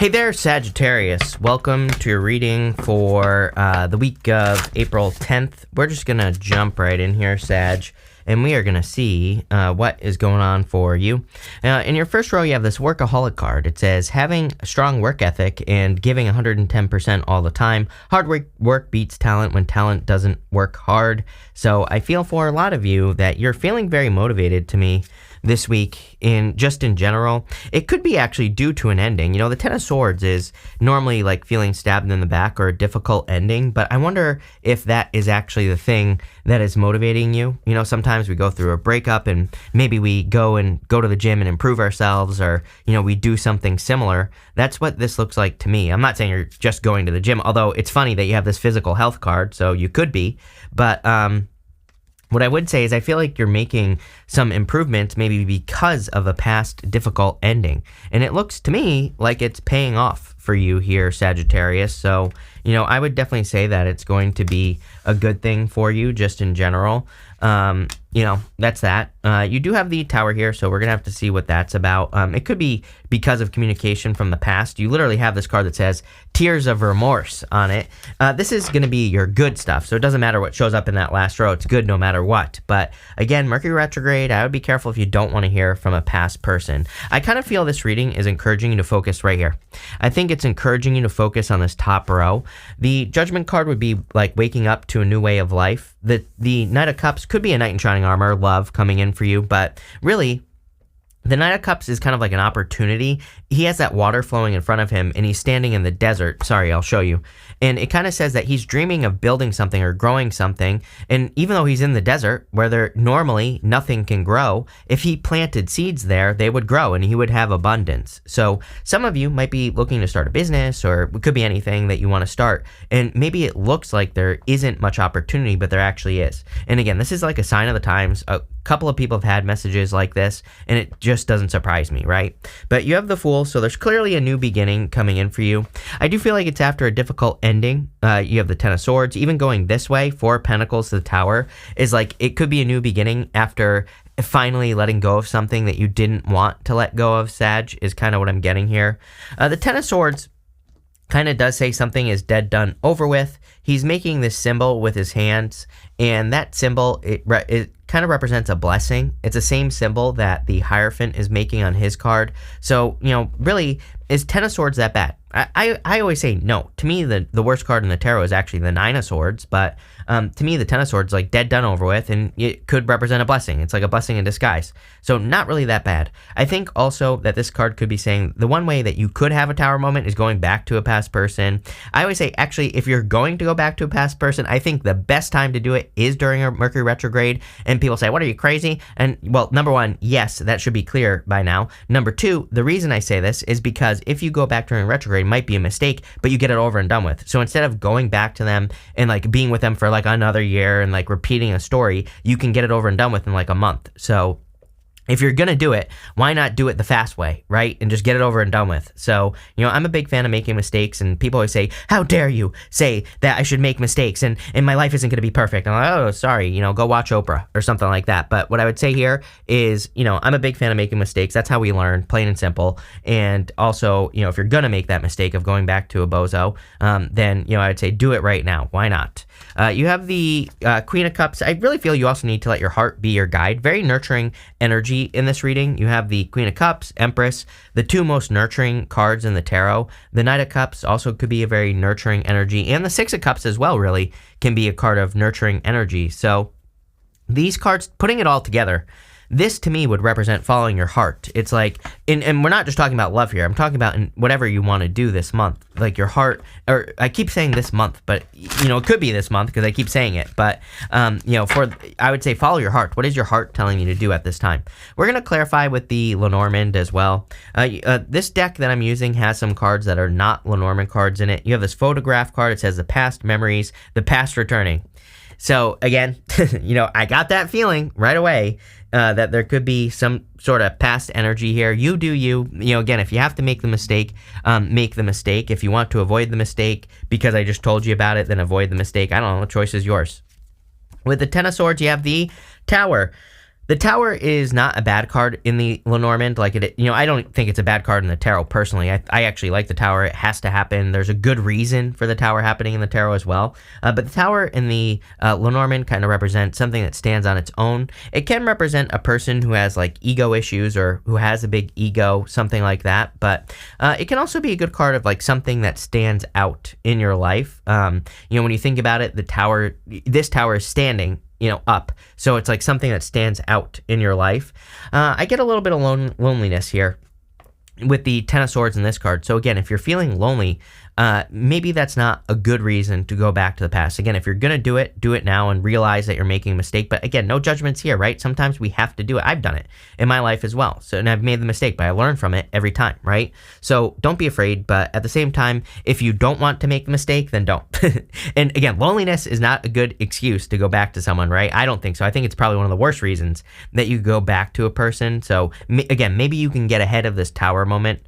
Hey there, Sagittarius. Welcome to your reading for the week of April 10th. We're just going to jump right in here, Sag, and we are going to see what is going on for you. In your first row, you have this workaholic card. It says, having a strong work ethic and giving 110% all the time. Hard work beats talent when talent doesn't work hard. So I feel for a lot of you that you're feeling very motivated to me this week in general. It could be actually due to an ending. You know, the Ten of Swords is normally like feeling stabbed in the back or a difficult ending, but I wonder if that is actually the thing that is motivating you. You know, sometimes we go through a breakup and maybe we go to the gym and improve ourselves, or, you know, we do something similar. That's what this looks like to me. I'm not saying you're just going to the gym, although it's funny that you have this physical health card, so you could be, but what I would say is I feel like you're making some improvements maybe because of a past difficult ending. And it looks to me like it's paying off for you here, Sagittarius. So, you know, I would definitely say that it's going to be a good thing for you just in general. You know, that's that. You do have the Tower here, so we're going to have to see what that's about. It could be because of communication from the past. You literally have this card that says Tears of Remorse on it. This is going to be your good stuff, so it doesn't matter what shows up in that last row. It's good no matter what. But again, Mercury retrograde, I would be careful if you don't want to hear from a past person. I kind of feel this reading is encouraging you to focus right here. I think it's encouraging you to focus on this top row. The Judgment card would be like waking up to a new way of life. The Knight of Cups could be a knight in shining armor, love coming in for you, but really, the Knight of Cups is kind of like an opportunity. He has that water flowing in front of him, and he's standing in the desert. Sorry, I'll show you. And it kind of says that he's dreaming of building something or growing something. And even though he's in the desert, where there normally nothing can grow, if he planted seeds there, they would grow, and he would have abundance. So some of you might be looking to start a business, or it could be anything that you want to start. And maybe it looks like there isn't much opportunity, but there actually is. And again, this is like a sign of the times. A couple of people have had messages like this, and it just doesn't surprise me, right? But you have the Fool, so there's clearly a new beginning coming in for you. I do feel like it's after a difficult ending. You have the Ten of Swords. Even going this way, Four of Pentacles to the Tower, is like it could be a new beginning after finally letting go of something that you didn't want to let go of, Sag, is kind of what I'm getting here. The Ten of Swords kind of does say something is dead, done, over with. He's making this symbol with his hands, and that symbol, it kind of represents a blessing. It's the same symbol that the Hierophant is making on his card. So, you know, really, is Ten of Swords that bad? I always say no. To me, the worst card in the tarot is actually the Nine of Swords, but to me, the Ten of Swords, like dead, done, over with, and it could represent a blessing. It's like a blessing in disguise. So not really that bad. I think also that this card could be saying the one way that you could have a Tower moment is going back to a past person. I always say, actually, if you're going to go back to a past person, I think the best time to do it is during a Mercury retrograde. And people say, what, are you crazy? And well, number one, yes, that should be clear by now. Number two, the reason I say this is because if you go back during retrograde, it might be a mistake, but you get it over and done with. So instead of going back to them and like being with them for like another year and like repeating a story, you can get it over and done with in like a month. So if you're going to do it, why not do it the fast way, right? And just get it over and done with. So, you know, I'm a big fan of making mistakes, and people always say, how dare you say that I should make mistakes and my life isn't going to be perfect. I'm like, oh, sorry, you know, go watch Oprah or something like that. But what I would say here is, you know, I'm a big fan of making mistakes. That's how we learn, plain and simple. And also, you know, if you're going to make that mistake of going back to a bozo, then, you know, I would say do it right now. Why not? You have the Queen of Cups. I really feel you also need to let your heart be your guide. Very nurturing energy in this reading. You have the Queen of Cups, Empress, the two most nurturing cards in the tarot. The Knight of Cups also could be a very nurturing energy, and the Six of Cups as well really can be a card of nurturing energy. So these cards, putting it all together, this to me would represent following your heart. It's like, and we're not just talking about love here. I'm talking about in whatever you want to do this month, like your heart, or I keep saying this month, but you know, it could be this month because I keep saying it, but you know, I would say follow your heart. What is your heart telling you to do at this time? We're going to clarify with the Lenormand as well. This deck that I'm using has some cards that are not Lenormand cards in it. You have this photograph card. It says the past memories, the past returning. So again, you know, I got that feeling right away that there could be some sort of past energy here. You do you. You know, again, if you have to make the mistake, make the mistake. If you want to avoid the mistake because I just told you about it, then avoid the mistake. I don't know. The choice is yours. With the Ten of Swords, you have the Tower. The Tower is not a bad card in the Lenormand. Like I don't think it's a bad card in the tarot personally. I actually like the Tower. It has to happen. There's a good reason for the Tower happening in the tarot as well. But the Tower in the Lenormand kind of represents something that stands on its own. It can represent a person who has like ego issues or who has a big ego, something like that. But it can also be a good card of like something that stands out in your life. When you think about it, this Tower is standing up. So it's like something that stands out in your life. I get a little bit of loneliness here with the Ten of Swords in this card. So again, if you're feeling lonely, maybe that's not a good reason to go back to the past. Again, if you're going to do it now and realize that you're making a mistake. But again, no judgments here, right? Sometimes we have to do it. I've done it in my life as well. And I've made the mistake, but I learn from it every time, right? So don't be afraid. But at the same time, if you don't want to make the mistake, then don't. And again, loneliness is not a good excuse to go back to someone, right? I don't think so. I think it's probably one of the worst reasons that you go back to a person. So again, maybe you can get ahead of this Tower moment.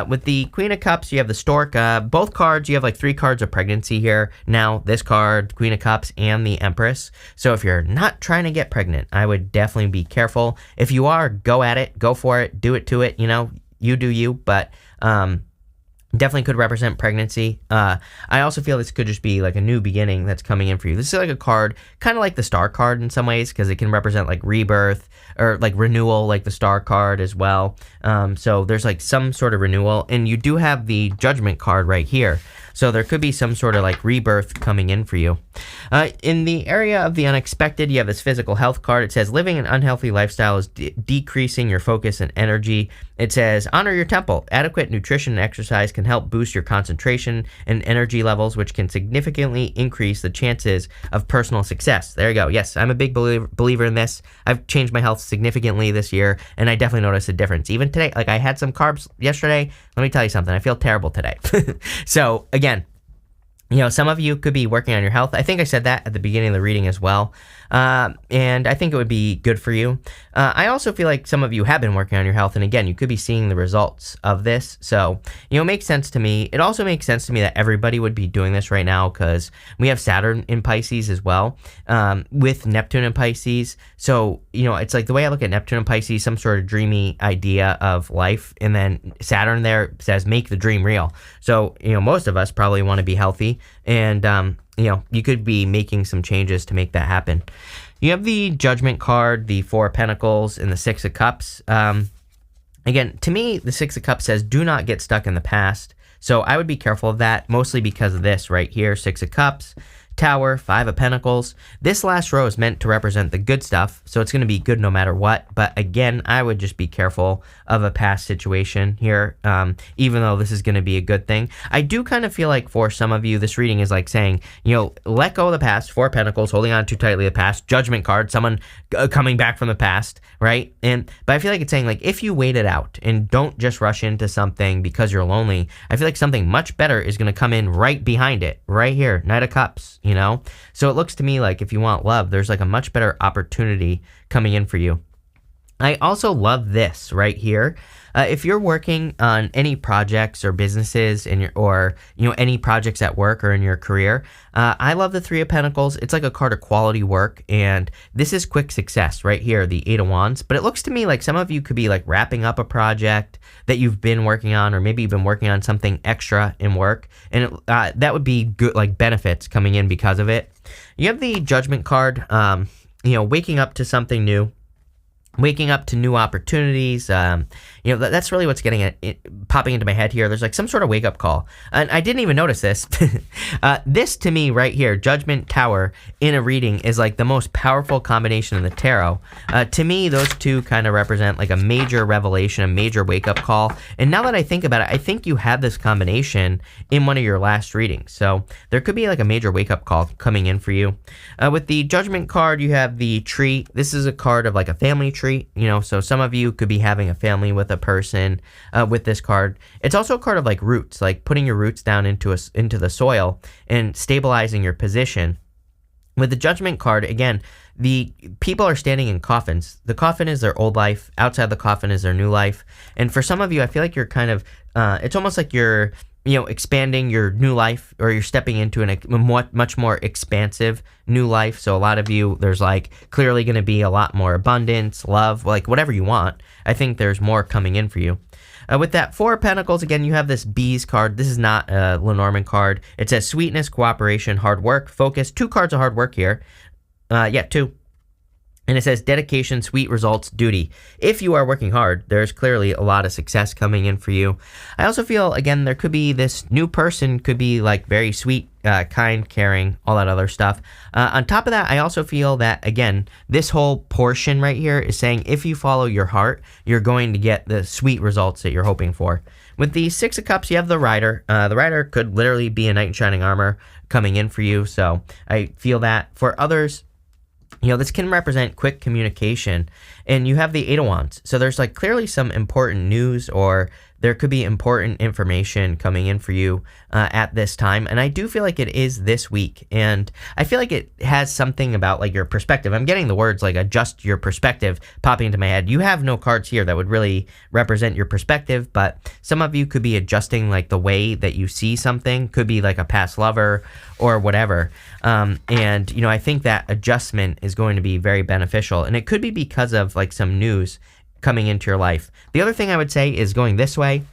With the Queen of Cups, you have the Stork. Both cards, you have like 3 cards of pregnancy here. Now, this card, Queen of Cups, and the Empress. So if you're not trying to get pregnant, I would definitely be careful. If you are, go at it. Go for it. Do it to it. You do you. But definitely could represent pregnancy. I also feel this could just be like a new beginning that's coming in for you. This is like a card, kind of like the Star card in some ways, because it can represent like rebirth or like renewal, like the Star card as well. So there's like some sort of renewal, and you do have the Judgment card right here. So there could be some sort of like rebirth coming in for you. In the area of the unexpected, you have this physical health card. It says living an unhealthy lifestyle is decreasing your focus and energy. It says honor your temple. Adequate nutrition and exercise can help boost your concentration and energy levels, which can significantly increase the chances of personal success. There you go. Yes, I'm a big believer in this. I've changed my health significantly this year, and I definitely noticed a difference. Even today, like I had some carbs yesterday. Let me tell you something. I feel terrible today. So again, some of you could be working on your health. I think I said that at the beginning of the reading as well. And I think it would be good for you. I also feel like some of you have been working on your health. And again, you could be seeing the results of this. So, it makes sense to me. It also makes sense to me that everybody would be doing this right now because we have Saturn in Pisces as well, with Neptune in Pisces. So, it's like the way I look at Neptune and Pisces, some sort of dreamy idea of life. And then Saturn there says, make the dream real. So, most of us probably want to be healthy. And, you could be making some changes to make that happen. You have the Judgment card, the 4 of Pentacles, and the 6 of Cups. Again, to me, the 6 of Cups says do not get stuck in the past. So I would be careful of that, mostly because of this right here, 6 of Cups, Tower, 5 of Pentacles. This last row is meant to represent the good stuff, so it's going to be good no matter what. But again, I would just be careful of a past situation here, even though this is going to be a good thing. I do kind of feel like for some of you, this reading is like saying, let go of the past, 4 of Pentacles, holding on too tightly to the past, Judgment card, someone coming back from the past, right? But I feel like it's saying, like, if you wait it out and don't just rush into something because you're lonely, I feel like something much better is going to come in right behind it, right here, Knight of Cups. So it looks to me like if you want love, there's like a much better opportunity coming in for you. I also love this right here. If you're working on any projects or businesses or any projects at work or in your career, I love the 3 of Pentacles. It's like a card of quality work, and this is quick success right here, the 8 of Wands. But it looks to me like some of you could be like wrapping up a project that you've been working on, or maybe you've been working on something extra in work, and that would be good, like benefits coming in because of it. You have the Judgment card, waking up to something new. Waking up to new opportunities, that's really what's popping into my head here. There's like some sort of wake-up call. And I didn't even notice this. This, to me, right here, Judgment, Tower, in a reading is like the most powerful combination in the tarot. To me, those two kind of represent like a major revelation, a major wake-up call. And now that I think about it, I think you had this combination in one of your last readings. So there could be like a major wake-up call coming in for you. With the Judgment card, you have the tree. This is a card of like a family tree. So some of you could be having a family with a person with this card. It's also a card of like roots, like putting your roots down into the soil and stabilizing your position. With the Judgment card, again, the people are standing in coffins. The coffin is their old life. Outside the coffin is their new life. And for some of you, I feel like you're kind of, it's almost like you're expanding your new life, or you're stepping into a much more expansive new life. So a lot of you, there's like clearly going to be a lot more abundance, love, like whatever you want. I think there's more coming in for you. With that Four of Pentacles, again, you have this Bees card. This is not a Lenormand card. It says sweetness, cooperation, hard work, focus. 2 cards of hard work here. 2. And it says dedication, sweet results, duty. If you are working hard, there's clearly a lot of success coming in for you. I also feel, again, there could be this new person, could be like very sweet, kind, caring, all that other stuff. On top of that, I also feel that, again, this whole portion right here is saying if you follow your heart, you're going to get the sweet results that you're hoping for. With the Six of Cups, you have the Rider. The Rider could literally be a knight in shining armor coming in for you. So I feel that. For others, this can represent quick communication, and you have the Eight of Wands. So there's like clearly some important news, or there could be important information coming in for you at this time. And I do feel like it is this week, and I feel like it has something about like your perspective. I'm getting the words like adjust your perspective popping into my head. You have no cards here that would really represent your perspective, but some of you could be adjusting like the way that you see something. Could be like a past lover or whatever. And I think that adjustment is going to be very beneficial, and it could be because of like some news coming into your life. The other thing I would say is going this way.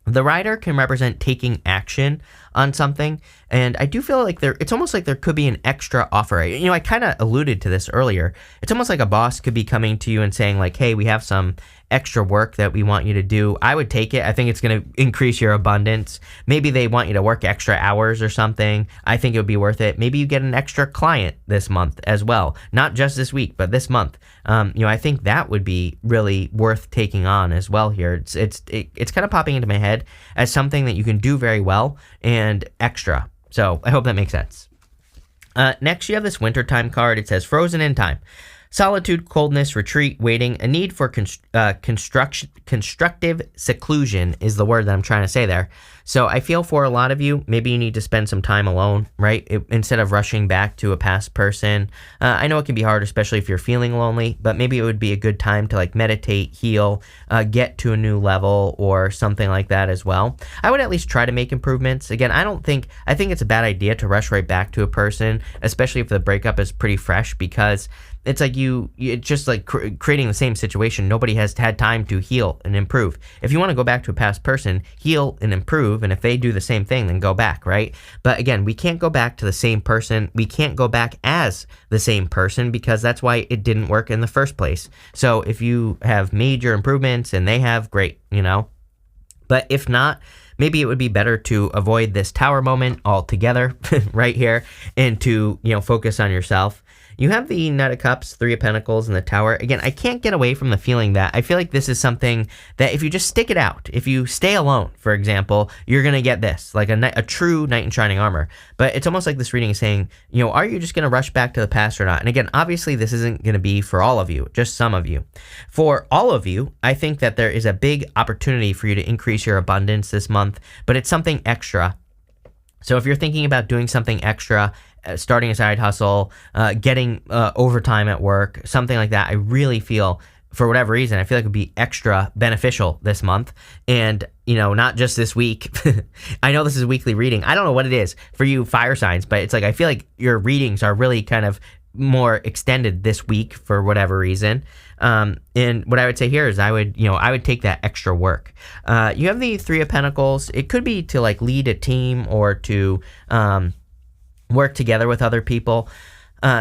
The Rider can represent taking action on something, and I do feel like it's almost like there could be an extra offer. I kind of alluded to this earlier. It's almost like a boss could be coming to you and saying like, hey, we have some extra work that we want you to do. I would take it. I think it's going to increase your abundance. Maybe they want you to work extra hours or something. I think it would be worth it. Maybe you get an extra client this month as well. Not just this week, but this month. I think that would be really worth taking on as well here. It's kind of popping into my head as something that you can do very well and extra. So I hope that makes sense. Next, you have this wintertime card. It says frozen in time. Solitude, coldness, retreat, waiting, a need for constructive seclusion is the word that I'm trying to say there. So I feel for a lot of you, maybe you need to spend some time alone, right? Instead of rushing back to a past person. I know it can be hard, especially if you're feeling lonely, but maybe it would be a good time to like meditate, heal, get to a new level or something like that as well. I would at least try to make improvements. Again, I think it's a bad idea to rush right back to a person, especially if the breakup is pretty fresh, because it's like it's just like creating the same situation. Nobody has had time to heal and improve. If you want to go back to a past person, heal and improve. And if they do the same thing, then go back, right? But again, we can't go back to the same person. We can't go back as the same person, because that's why it didn't work in the first place. So if you have made your improvements and they have, great, But if not, maybe it would be better to avoid this tower moment altogether right here and to, focus on yourself. You have the Knight of Cups, Three of Pentacles, and the Tower. Again, I can't get away from the feeling that I feel like this is something that if you just stick it out, if you stay alone, for example, you're going to get this, like a true knight in shining armor. But it's almost like this reading is saying, are you just going to rush back to the past or not? And again, obviously, this isn't going to be for all of you, just some of you. For all of you, I think that there is a big opportunity for you to increase your abundance this month, but it's something extra. So if you're thinking about doing something extra, starting a side hustle, getting overtime at work, something like that, I really feel, for whatever reason, I feel like it would be extra beneficial this month. And, not just this week. I know this is a weekly reading. I don't know what it is for you fire signs, but it's like I feel like your readings are really kind of more extended this week for whatever reason. And what I would say here is I would take that extra work. You have the Three of Pentacles. It could be to like lead a team or to work together with other people.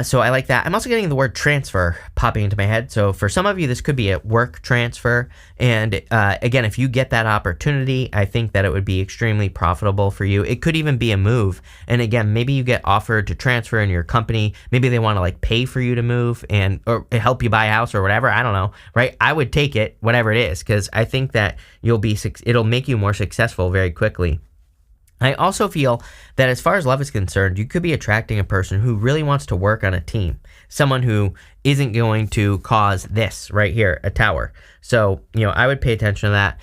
So I like that. I'm also getting the word transfer popping into my head. So for some of you, this could be a work transfer. And again, if you get that opportunity, I think that it would be extremely profitable for you. It could even be a move. And again, maybe you get offered to transfer in your company. Maybe they want to like pay for you to move or help you buy a house or whatever. I don't know, right? I would take it, whatever it is, because I think that it'll make you more successful very quickly. I also feel that as far as love is concerned, you could be attracting a person who really wants to work on a team. Someone who isn't going to cause this right here, a tower. So, I would pay attention to that.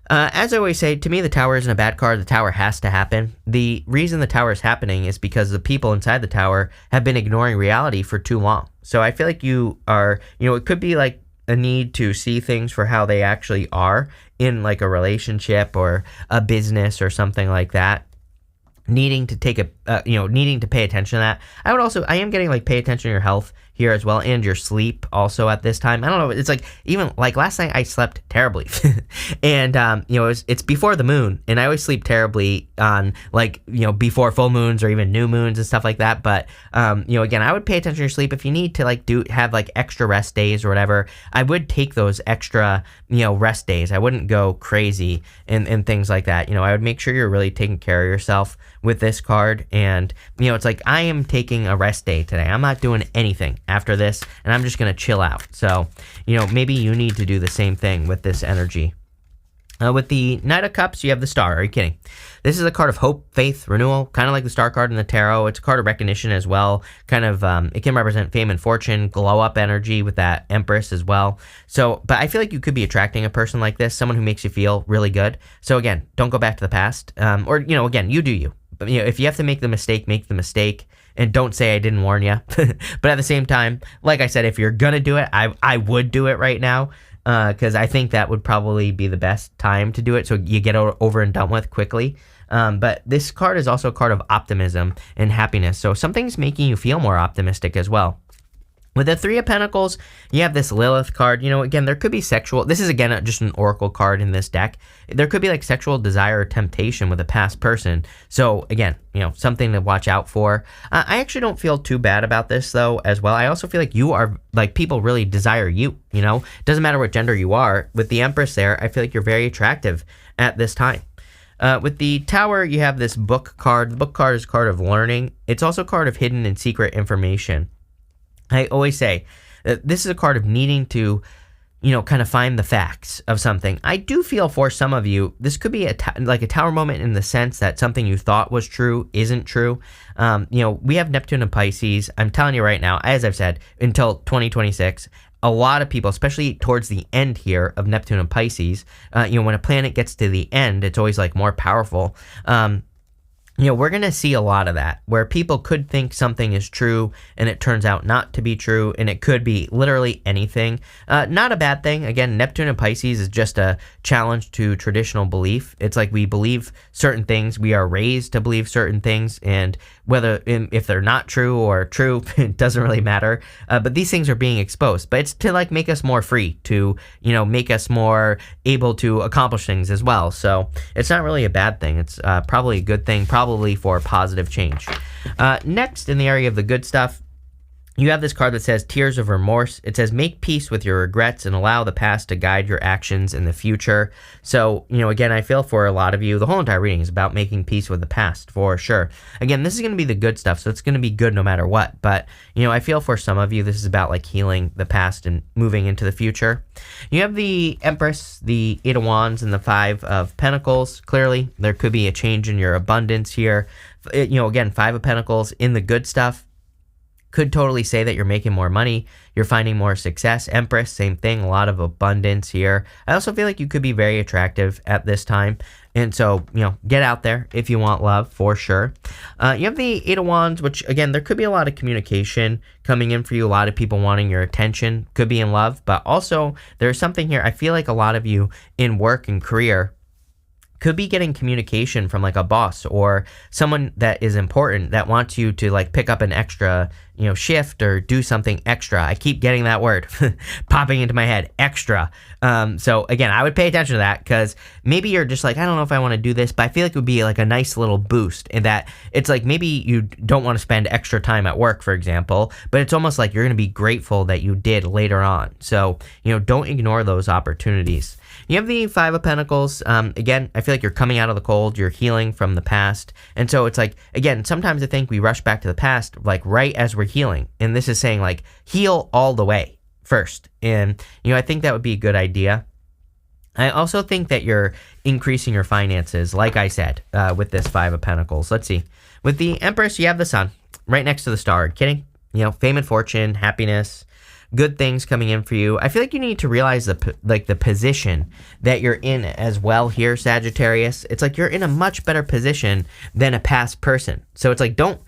As I always say, to me, the tower isn't a bad card. The tower has to happen. The reason the tower is happening is because the people inside the tower have been ignoring reality for too long. So I feel like you are, it could be like a need to see things for how they actually are in like a relationship or a business or something like that, needing to take needing to pay attention to that. I am getting like pay attention to your health here as well, and your sleep also at this time. I don't know, it's like, even like last night I slept terribly and it's before the moon, and I always sleep terribly on like before full moons or even new moons and stuff like that. But again, I would pay attention to your sleep. If you need to like have like extra rest days or whatever, I would take those extra rest days. I wouldn't go crazy and things like that. I would make sure you're really taking care of yourself with this card. And it's like, I am taking a rest day today. I'm not doing anything after this, and I'm just gonna chill out. So maybe you need to do the same thing with this energy. With the Knight of Cups, you have the Star. Are you kidding? This is a card of hope, faith, renewal, kind of like the Star card in the tarot. It's a card of recognition as well. Kind of, it can represent fame and fortune, glow up energy with that Empress as well. So, but I feel like you could be attracting a person like this, someone who makes you feel really good. So again, don't go back to the past. Or, again, you do you. But, if you have to make the mistake, make the mistake. And don't say I didn't warn you. But at the same time, like I said, if you're going to do it, I would do it right now. Because I think that would probably be the best time to do it, so you get over and done with quickly. But this card is also a card of optimism and happiness, so something's making you feel more optimistic as well. With the Three of Pentacles, you have this Lilith card. Again, there could be sexual... This is, again, just an oracle card in this deck. There could be, like, sexual desire or temptation with a past person. So, again, something to watch out for. I actually don't feel too bad about this, though, as well. I also feel like you are... Like, people really desire you, Doesn't matter what gender you are. With the Empress there, I feel like you're very attractive at this time. With the Tower, you have this Book card. The Book card is a card of learning. It's also a card of hidden and secret information. I always say that this is a card of needing to, kind of find the facts of something. I do feel for some of you, this could be like a Tower moment in the sense that something you thought was true isn't true. We have Neptune and Pisces. I'm telling you right now, as I've said, until 2026, a lot of people, especially towards the end here of Neptune and Pisces, when a planet gets to the end, it's always like more powerful. We're going to see a lot of that, where people could think something is true and it turns out not to be true, and it could be literally anything. Not a bad thing. Again, Neptune and Pisces is just a challenge to traditional belief. It's like we believe certain things, we are raised to believe certain things, and if they're not true or true, it doesn't really matter. But these things are being exposed. But it's to like make us more free, to make us more able to accomplish things as well. So it's not really a bad thing. It's probably a good thing, probably for positive change. Next, in the area of the good stuff, you have this card that says Tears of Remorse. It says make peace with your regrets and allow the past to guide your actions in the future. So, again, I feel for a lot of you, the whole entire reading is about making peace with the past, for sure. Again, this is going to be the good stuff, so it's going to be good no matter what. But, I feel for some of you, this is about like healing the past and moving into the future. You have the Empress, the Eight of Wands, and the Five of Pentacles. Clearly, there could be a change in your abundance here. Again, Five of Pentacles in the good stuff could totally say that you're making more money, you're finding more success. Empress, same thing, a lot of abundance here. I also feel like you could be very attractive at this time. And so, get out there if you want love, for sure. You have the Eight of Wands, which, again, there could be a lot of communication coming in for you. A lot of people wanting your attention, could be in love. But also, there's something here. I feel like a lot of you in work and career could be getting communication from like a boss or someone that is important that wants you to like pick up an extra, shift or do something extra. I keep getting that word popping into my head, extra. So again, I would pay attention to that, because maybe you're just like, I don't know if I want to do this, but I feel like it would be like a nice little boost in that it's like maybe you don't want to spend extra time at work, for example, but it's almost like you're going to be grateful that you did later on. So, don't ignore those opportunities. You have the Five of Pentacles. Again, I feel like you're coming out of the cold, you're healing from the past. And so it's like, again, sometimes I think we rush back to the past, like right as we're healing. And this is saying like, heal all the way first. And, I think that would be a good idea. I also think that you're increasing your finances, like I said, with this Five of Pentacles. Let's see. With the Empress, you have the Sun right next to the Star. Kidding? Fame and fortune, happiness, good things coming in for you. I feel like you need to realize the position that you're in as well here, Sagittarius. It's like you're in a much better position than a past person. So it's like don't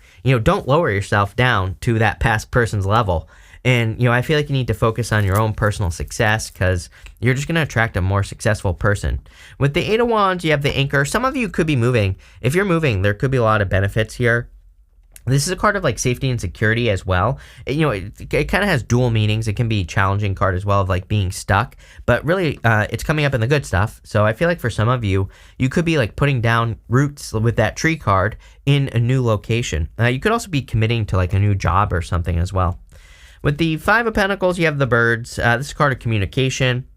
lower yourself down to that past person's level. And, I feel like you need to focus on your own personal success because you're just going to attract a more successful person. With the Eight of Wands, you have the Anchor. Some of you could be moving. If you're moving, there could be a lot of benefits here. This is a card of like safety and security as well. It kind of has dual meanings. It can be a challenging card as well of like being stuck, but really it's coming up in the good stuff. So I feel like for some of you, you could be like putting down roots with that tree card in a new location. You could also be committing to like a new job or something as well. With the Five of Pentacles, you have the Birds. This is a card of communication.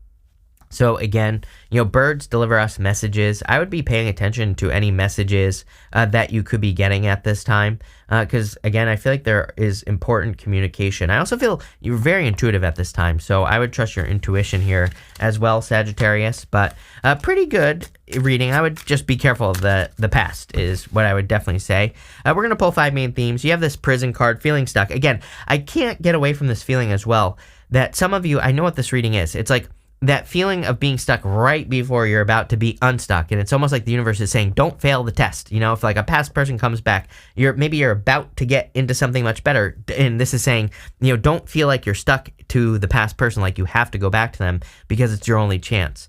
So again, birds deliver us messages. I would be paying attention to any messages that you could be getting at this time because, again, I feel like there is important communication. I also feel you're very intuitive at this time, so I would trust your intuition here as well, Sagittarius. But pretty good reading. I would just be careful of the past is what I would definitely say. We're going to pull 5 main themes. You have this Prison card, feeling stuck. Again, I can't get away from this feeling as well that some of you, I know what this reading is. It's like that feeling of being stuck right before you're about to be unstuck. And it's almost like the universe is saying, don't fail the test. If like a past person comes back, maybe you're about to get into something much better. And this is saying, don't feel like you're stuck to the past person, like you have to go back to them because it's your only chance.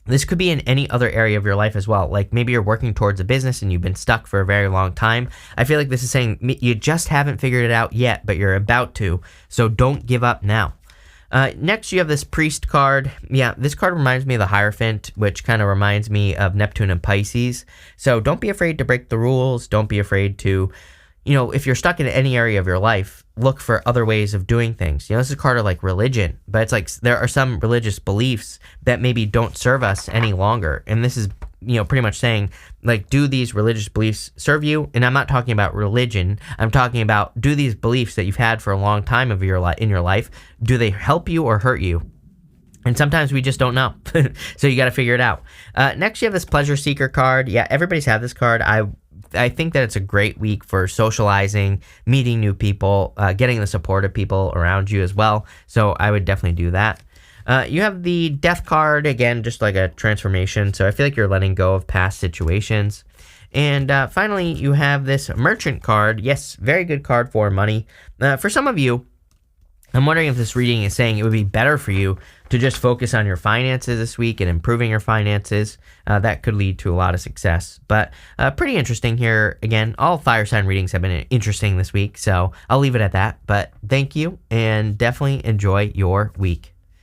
This could be in any other area of your life as well. Like maybe you're working towards a business and you've been stuck for a very long time. I feel like this is saying you just haven't figured it out yet, but you're about to. So don't give up now. Next, you have this Priest card. Yeah, this card reminds me of the Hierophant, which kind of reminds me of Neptune and Pisces. So don't be afraid to break the rules. Don't be afraid to, if you're stuck in any area of your life, look for other ways of doing things. This is a card of like religion, but it's like there are some religious beliefs that maybe don't serve us any longer. And this is, pretty much saying, like, do these religious beliefs serve you? And I'm not talking about religion. I'm talking about, do these beliefs that you've had for a long time in your life, do they help you or hurt you? And sometimes we just don't know. So you got to figure it out. Next, you have this Pleasure Seeker card. Yeah, everybody's had this card. I think that it's a great week for socializing, meeting new people, getting the support of people around you as well. So I would definitely do that. You have the Death card, again, just like a transformation. So I feel like you're letting go of past situations. And finally, you have this Merchant card. Yes, very good card for money. For some of you, I'm wondering if this reading is saying it would be better for you to just focus on your finances this week and improving your finances. That could lead to a lot of success. But pretty interesting here. Again, all fire sign readings have been interesting this week, so I'll leave it at that. But thank you, and definitely enjoy your week.